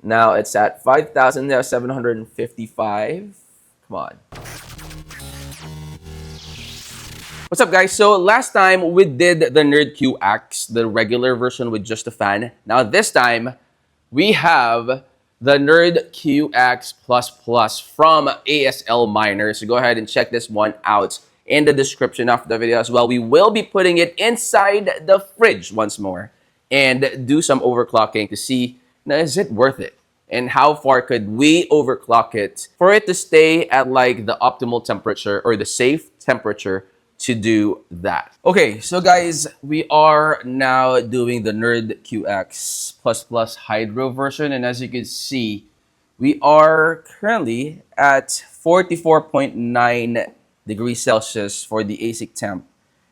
Now it's at 5,755. Come on. What's up, guys? So last time we did the Nerd QX, the regular version with just a fan. Now this time we have the Nerd QX++ from ASL Miner. So go ahead and check this one out in the description of the video as well. We will be putting it inside the fridge once more and do some overclocking to see, now, is it worth it? And how far could we overclock it for it to stay at like the optimal temperature or the safe temperature to do that. Okay, so guys, we are now doing the Nerd QX++ Hydro version, and as you can see, we are currently at 44.9 degrees Celsius for the ASIC temp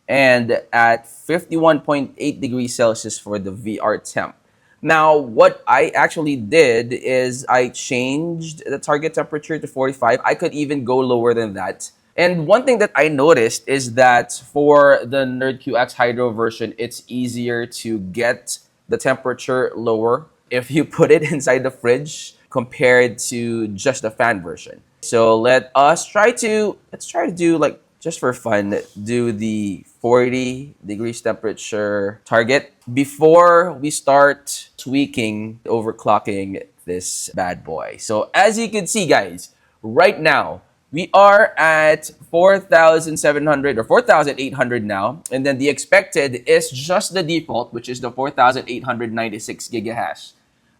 and at 51.8 degrees Celsius for the VR temp. Now, what I actually did is I changed the target temperature to 45. I could even go lower than that. And one thing that I noticed is that for the Nerd QX Hydro version, it's easier to get the temperature lower if you put it inside the fridge compared to just the fan version. So let's try to do, like, just for fun, do the 40 degrees temperature target before we start tweaking, overclocking this bad boy. So as you can see, guys, right now, we are at 4,700 or 4,800 now. And then the expected is just the default, which is the 4,896 gigahash.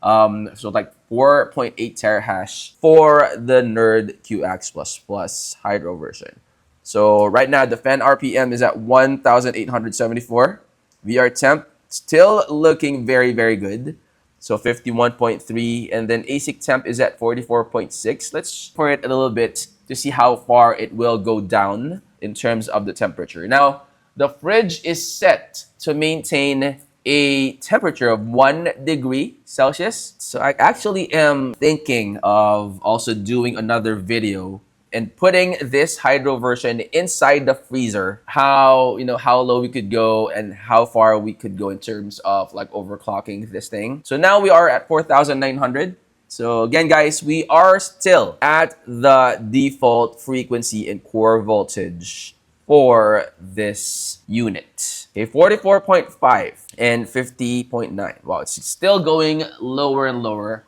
So like 4.8 terahash for the Nerd QX++ Hydro version. So right now, the fan RPM is at 1,874. VR temp still looking very, very good. So 51.3, and then ASIC temp is at 44.6. Let's for it a little bit to see how far it will go down in terms of the temperature. Now, the fridge is set to maintain a temperature of 1 degree Celsius. So I actually am thinking of also doing another video and putting this hydro version inside the freezer, how low we could go and how far we could go in terms of like overclocking this thing. So now we are at 4,900. So again, guys, we are still at the default frequency and core voltage for this unit. Okay, 44.5 and 50.9. Wow, it's still going lower and lower.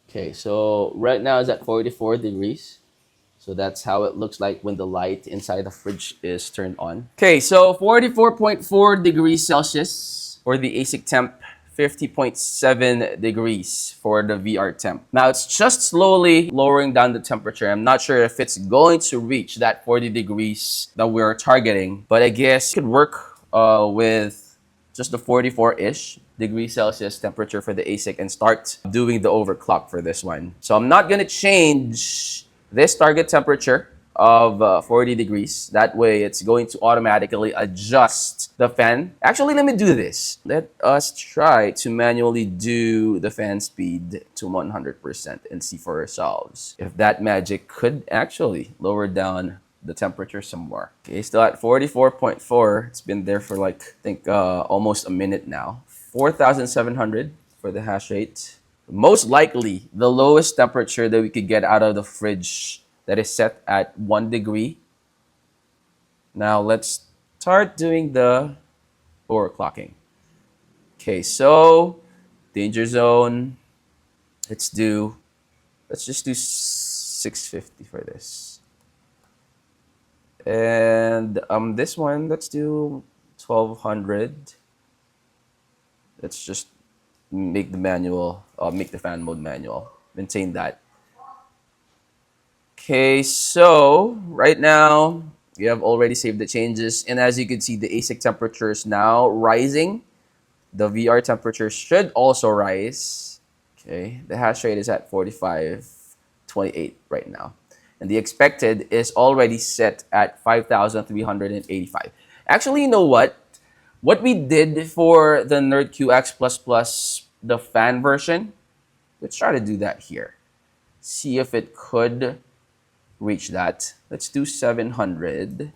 Okay, so right now it's at 44 degrees. So that's how it looks like when the light inside the fridge is turned on. Okay, so 44.4 degrees Celsius for the ASIC temp, 50.7 degrees for the VR temp. Now it's just slowly lowering down the temperature. I'm not sure if it's going to reach that 40 degrees that we're targeting, but I guess it could work with just the 44-ish degrees Celsius temperature for the ASIC and start doing the overclock for this one. So I'm not gonna change this target temperature of 40 degrees. That way, it's going to automatically adjust the fan. Actually, let me do this. Let us try to manually do the fan speed to 100% and see for ourselves if that magic could actually lower down the temperature some more. Okay, still at 44.4. It's been there for like, I think, almost a minute now. 4,700 for the hash rate. Most likely, the lowest temperature that we could get out of the fridge that is set at 1 degree. Now, let's start doing the overclocking. Okay, so danger zone. Let's just do 650 for this. And this one, let's do 1200. Let's just make the manual, make the fan mode manual. Maintain that. Okay, so right now we have already saved the changes, and as you can see, the ASIC temperature is now rising. The VR temperature should also rise. Okay, the hash rate is at 45.28 right now, and the expected is already set at 5,385. Actually, you know what? What we did for the Nerd QX++, the fan version, let's try to do that here. See if it could reach that. Let's do 700.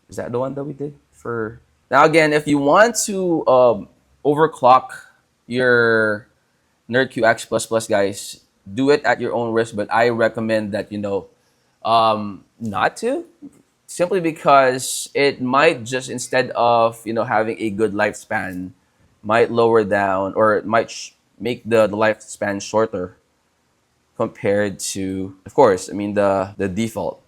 Is that the one that we did for? Now again, if you want to overclock your NerdQX++, guys, do it at your own risk, but I recommend that, not to, simply because it might just, instead of, having a good lifespan, might lower down, or it might make the lifespan shorter compared to, of course, the default.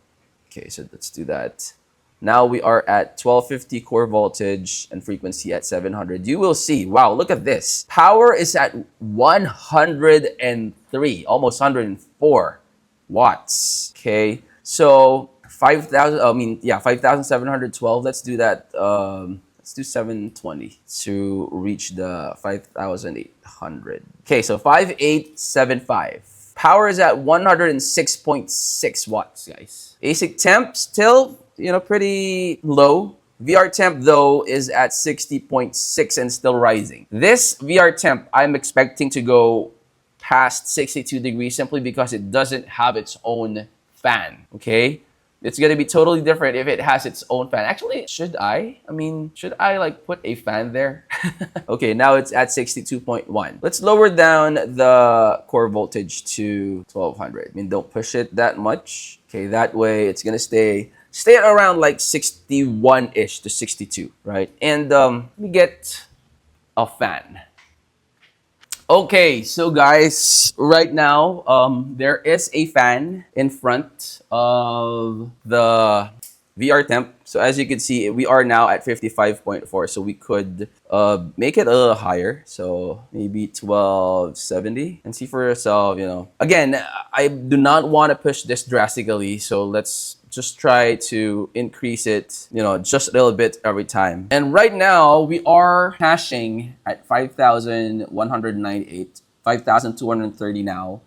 Okay, so let's do that. Now we are at 1250 core voltage and frequency at 700. You will see, wow, look at this. Power is at 103, almost 104 watts. Okay, so 5,000, 5,712. Let's do that. Let's do 720 to reach the 5,800. Okay, so 5875. Power is at 106.6 watts, guys. ASIC temp still, pretty low. VR temp, though, is at 60.6 and still rising. This VR temp, I'm expecting to go past 62 degrees simply because it doesn't have its own fan, okay? It's gonna be totally different if it has its own fan. Actually, should I like put a fan there? Okay, now it's at 62.1. Let's lower down the core voltage to 1200. Don't push it that much. Okay, that way it's gonna stay at around like 61-ish to 62, right? And we get a fan. Okay, so guys, right now, there is a fan in front of the VR temp. So as you can see, we are now at 55.4. So we could make it a little higher. So maybe 1270 and see for yourself, Again, I do not want to push this drastically. So let's just try to increase it, just a little bit every time. And right now we are hashing at 5,198. 5,230 now.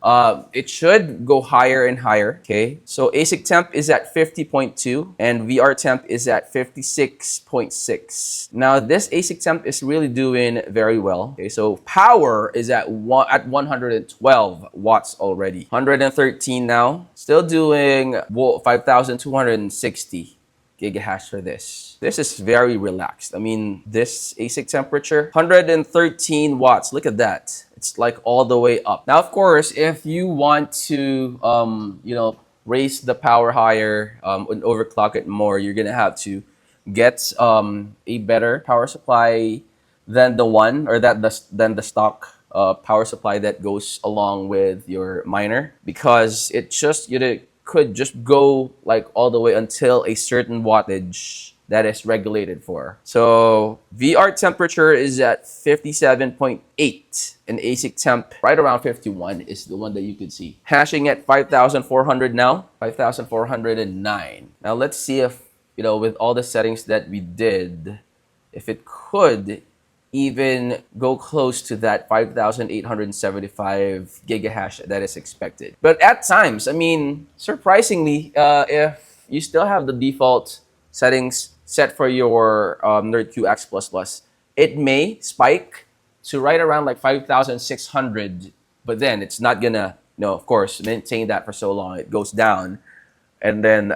It should go higher and higher, okay? So ASIC temp is at 50.2 and VR temp is at 56.6. Now this ASIC temp is really doing very well. Okay, so power is at 112 watts already. 113 now. Still doing 5,260 gigahash for this. This is very relaxed. This ASIC temperature, 113 watts. Look at that. It's like all the way up. Now, of course, if you want to, raise the power higher and overclock it more, you're gonna have to get a better power supply than than the stock power supply that goes along with your miner, because it just could just go like all the way until a certain wattage that is regulated for. So VR temperature is at 57.8 and ASIC temp right around 51 is the one that you could see. Hashing at 5,400 now, 5,409. Now let's see if, with all the settings that we did, if it could even go close to that 5,875 gigahash that is expected. But at times, surprisingly, if you still have the default settings set for your NerdQX++, it may spike to right around like 5,600, but then it's not gonna, of course, maintain that for so long. It goes down and then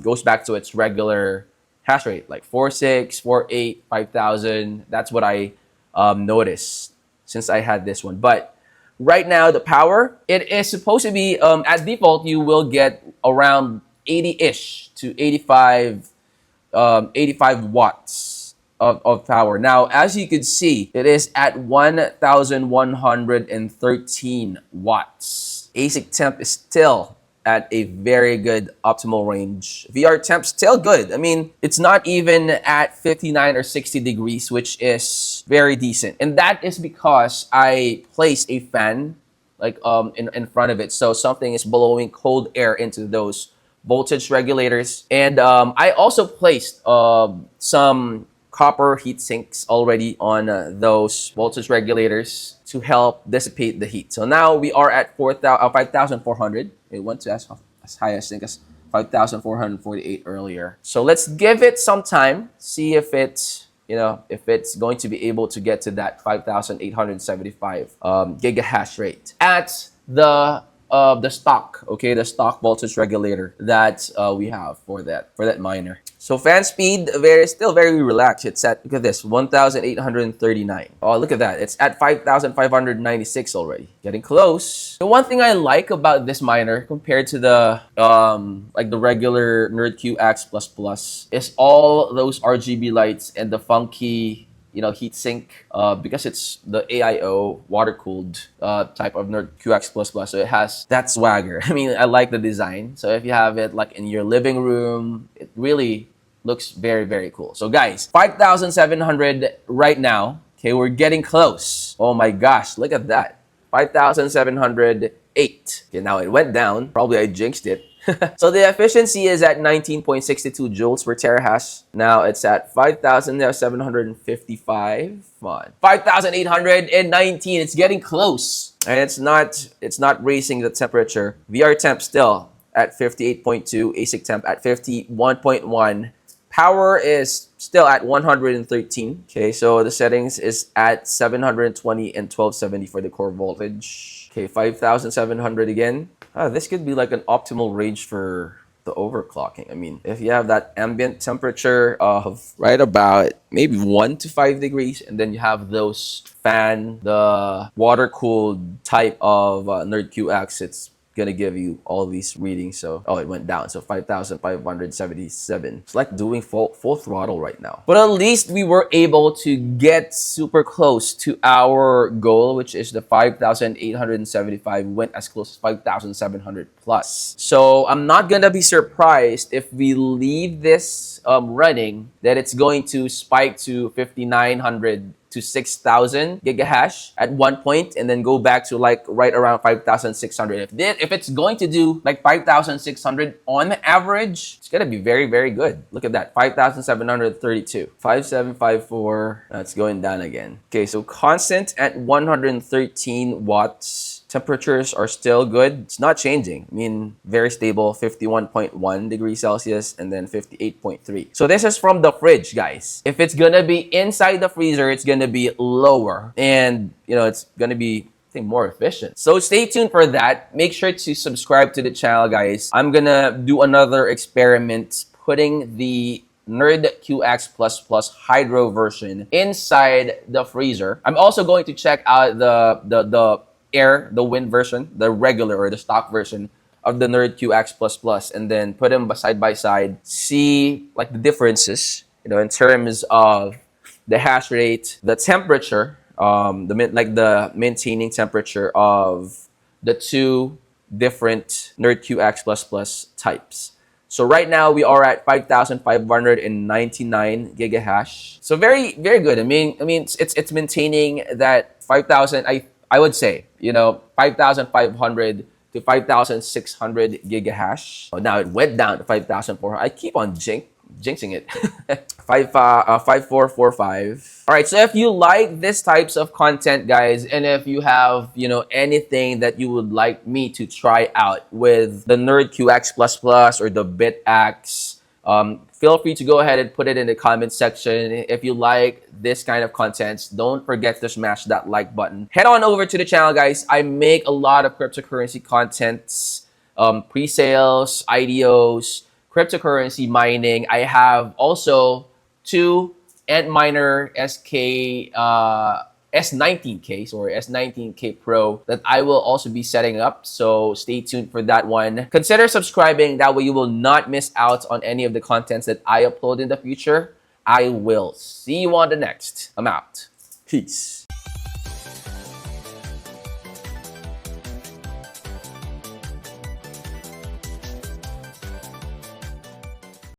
goes back to its regular hash rate, like 4.6, 4.8, 5,000. That's what I noticed since I had this one. But right now, the power, it is supposed to be, at default, you will get around 80-ish to 85 watts of power. Now, as you can see, it is at 1,113 watts. ASIC temp is still at a very good optimal range. VR temp still good. It's not even at 59 or 60 degrees, which is very decent. And that is because I placed a fan in front of it. So something is blowing cold air into those voltage regulators. And I also placed some copper heat sinks already on those voltage regulators to help dissipate the heat. So now we are at 5,400. It went to as high as, I think, as 5,448 earlier. So let's give it some time, see if it's going to be able to get to that 5,875 gigahash rate. At the the stock, okay, the stock voltage regulator that we have for that miner. So fan speed still very relaxed. It's at, look at this, 1,839. Oh, look at that. It's at 5,596 already. Getting close. The one thing I like about this miner compared to the like the regular NerdQX++ is all those RGB lights and the funky, you know, heat sink, because it's the AIO water cooled type of Nerd QX++, so it has that swagger. I mean, I like the design. So if you have it like in your living room, it really looks very, very cool. So guys, 5,700 right now. Okay, we're getting close. Oh my gosh, look at that. 5,708. Okay, now it went down. Probably I jinxed it. So the efficiency is at 19.62 joules per terahash. Now it's at 5,755. Come on. 5,819. It's getting close. And it's not raising the temperature. VR temp still at 58.2. ASIC temp at 51.1. Power is still at 113. Okay, so the settings is at 720 and 1270 for the core voltage. Okay, 5,700 again. This could be like an optimal range for the overclocking. I mean, if you have that ambient temperature of right about maybe 1 to 5 degrees, and then you have those the water-cooled type of NerdQX, it's gonna give you all these readings. So it went down, so 5,577. It's like doing full throttle right now, but at least we were able to get super close to our goal, which is the 5,875. Went as close as 5,700 plus. So I'm not gonna be surprised if we leave this running, that it's going to spike to 5,900 to 6,000 gigahash at one point, and then go back to like right around 5,600. If it's going to do like 5,600 on average, it's gonna be very, very good. Look at that, 5,732. 5,754. That's going down again. Okay, so constant at 113 watts. Temperatures are still good. It's not changing. I mean, very stable, 51.1 degrees Celsius and then 58.3. So this is from the fridge, guys. If it's gonna be inside the freezer, it's gonna be lower, and you know, it's gonna be, I think, more efficient. So stay tuned for that. Make sure to subscribe to the channel, guys. I'm gonna do another experiment putting the NerdQX++ Hydro version inside the freezer. I'm also going to check out the wind version, the regular or the stock version of the NerdQX++, and then put them side by side, see like the differences, you know, in terms of the hash rate, the temperature, the maintaining temperature of the two different NerdQX++ types. So right now we are at 5,599 gigahash. So very, very good. I mean, it's maintaining that 5,000. I would say, you know, 5,500 to 5,600 gigahash. Oh, now it went down to 5,400. I keep on jinxing it. 5,445. All right, so if you like this types of content, guys, and if you have, you know, anything that you would like me to try out with the NerdQX++ or the BitX, feel free to go ahead and put it in the comment section. If you like this kind of content, don't forget to smash that like button. Head on over to the channel, guys. I make a lot of cryptocurrency contents, pre-sales, IDOs, cryptocurrency mining. I have also two Antminer SK S19K or S19K Pro that I will also be setting up. So stay tuned for that one. Consider subscribing. That way you will not miss out on any of the contents that I upload in the future. I will see you on the next. I'm out. Peace.